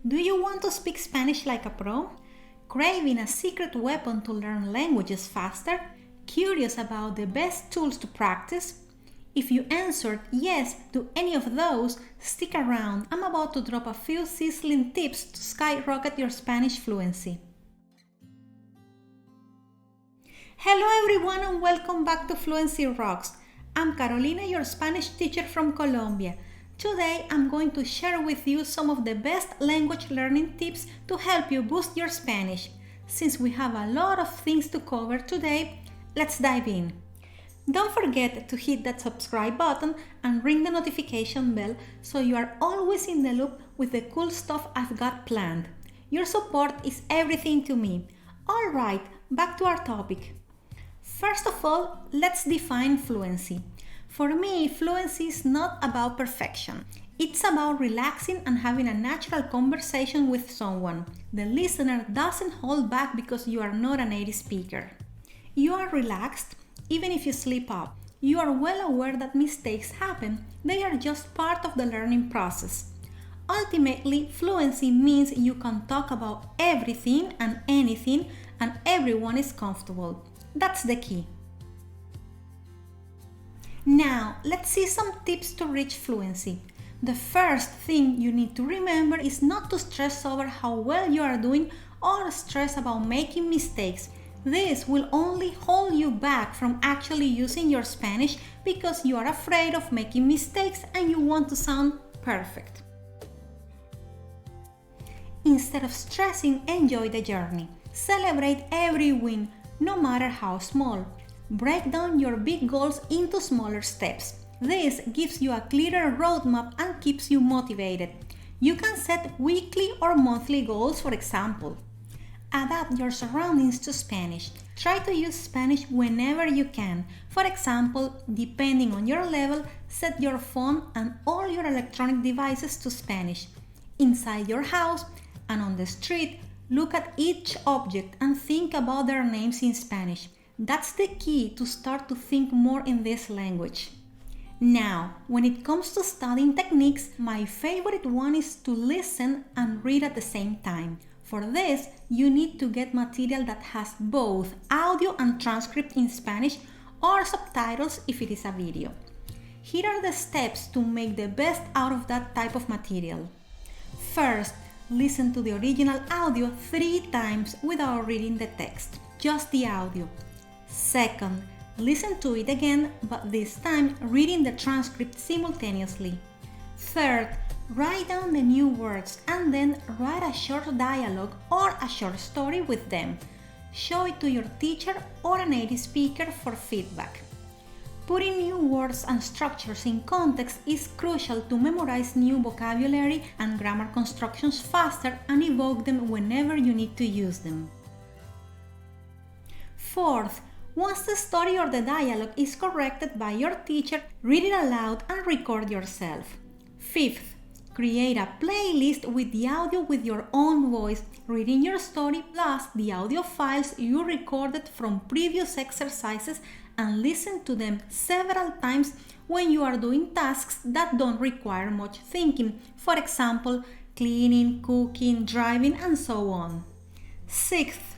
Do you want to speak Spanish like a pro? Craving a secret weapon to learn languages faster? Curious about the best tools to practice? If you answered yes to any of those, stick around. I'm about to drop a few sizzling tips to skyrocket your Spanish fluency. Hello everyone and welcome back to Fluency Rocks. I'm Carolina, your Spanish teacher from Colombia. Today I'm going to share with you some of the best language learning tips to help you boost your Spanish. Since we have a lot of things to cover today, let's dive in. Don't forget to hit that subscribe button and ring the notification bell so you are always in the loop with the cool stuff I've got planned. Your support is everything to me. Alright, back to our topic. First of all, let's define fluency. For me, fluency is not about perfection. It's about relaxing and having a natural conversation with someone. The listener doesn't hold back because you are not a native speaker. You are relaxed even if you slip up. You are well aware that mistakes happen. They are just part of the learning process. Ultimately, fluency means you can talk about everything and anything and everyone is comfortable. That's the key. Now, let's see some tips to reach fluency. The first thing you need to remember is not to stress over how well you are doing or stress about making mistakes. This will only hold you back from actually using your Spanish because you are afraid of making mistakes and you want to sound perfect. Instead of stressing, enjoy the journey. Celebrate every win, no matter how small. Break down your big goals into smaller steps. This gives you a clearer roadmap and keeps you motivated. You can set weekly or monthly goals, for example. Adapt your surroundings to Spanish. Try to use Spanish whenever you can. For example, depending on your level, set your phone and all your electronic devices to Spanish. Inside your house and on the street, look at each object and think about their names in Spanish. That's the key to start to think more in this language. Now, when it comes to studying techniques, my favorite one is to listen and read at the same time. For this, you need to get material that has both audio and transcript in Spanish or subtitles if it is a video. Here are the steps to make the best out of that type of material. First, listen to the original audio 3 times without reading the text, just the audio. Second, listen to it again, but this time reading the transcript simultaneously. Third, write down the new words and then write a short dialogue or a short story with them. Show it to your teacher or a native speaker for feedback. Putting new words and structures in context is crucial to memorize new vocabulary and grammar constructions faster and evoke them whenever you need to use them. Fourth, once the story or the dialogue is corrected by your teacher, read it aloud and record yourself. Fifth, create a playlist with the audio with your own voice, reading your story plus the audio files you recorded from previous exercises and listen to them several times when you are doing tasks that don't require much thinking, for example, cleaning, cooking, driving, and so on. Sixth,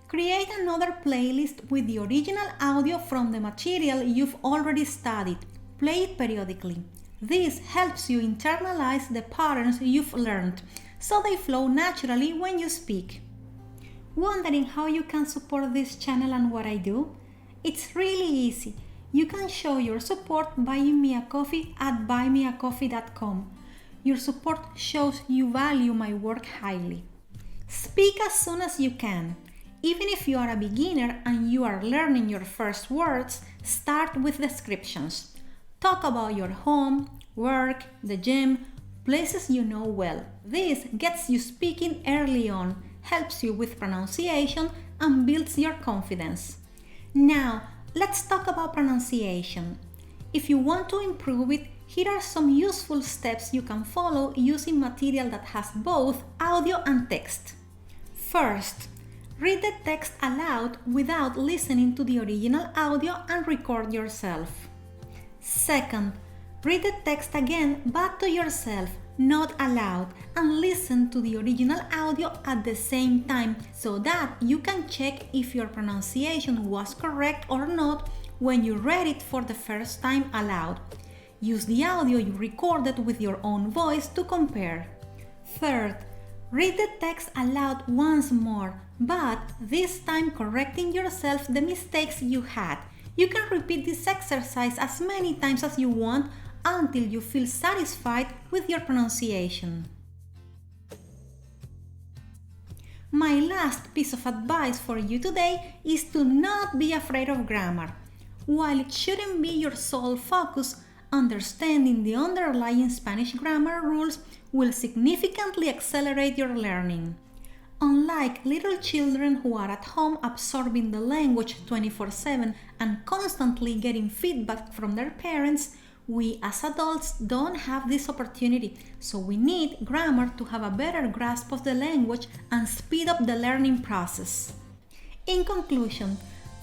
create another playlist with the original audio from the material you've already studied. Play it periodically. This helps you internalize the patterns you've learned, so they flow naturally when you speak. Wondering how you can support this channel and what I do? It's really easy. You can show your support buying me a coffee at buymeacoffee.com. Your support shows you value my work highly. Speak as soon as you can. Even if you are a beginner and you are learning your first words, start with descriptions. Talk about your home, work, the gym, places you know well. This gets you speaking early on, helps you with pronunciation, and builds your confidence. Now, let's talk about pronunciation. If you want to improve it, here are some useful steps you can follow using material that has both audio and text. First, read the text aloud without listening to the original audio and record yourself. Second, read the text again but to yourself. not allowed, and listen to the original audio at the same time so that you can check if your pronunciation was correct or not when you read it for the first time aloud. Use the audio you recorded with your own voice to compare. Third, read the text aloud once more, but this time correcting yourself the mistakes you had. You can repeat this exercise as many times as you want until you feel satisfied with your pronunciation. My last piece of advice for you today is to not be afraid of grammar. While it shouldn't be your sole focus, understanding the underlying Spanish grammar rules will significantly accelerate your learning. Unlike little children who are at home absorbing the language 24/7 and constantly getting feedback from their parents, we as adults don't have this opportunity, so we need grammar to have a better grasp of the language and speed up the learning process. In conclusion,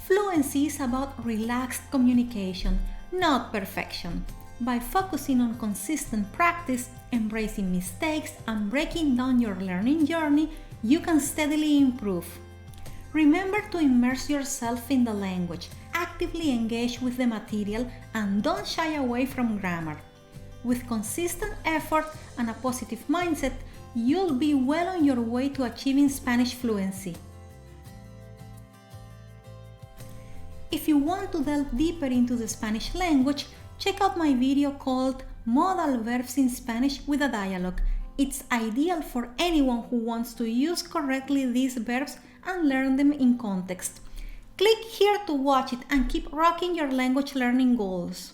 fluency is about relaxed communication, not perfection. By focusing on consistent practice, embracing mistakes, and breaking down your learning journey, you can steadily improve. Remember to immerse yourself in the language, actively engage with the material, and don't shy away from grammar. With consistent effort and a positive mindset, you'll be well on your way to achieving Spanish fluency. If you want to delve deeper into the Spanish language, check out my video called MODAL Verbs in Spanish with a Dialogue. It's ideal for anyone who wants to use correctly these verbs and learn them in context. Click here to watch it and keep rocking your language learning goals.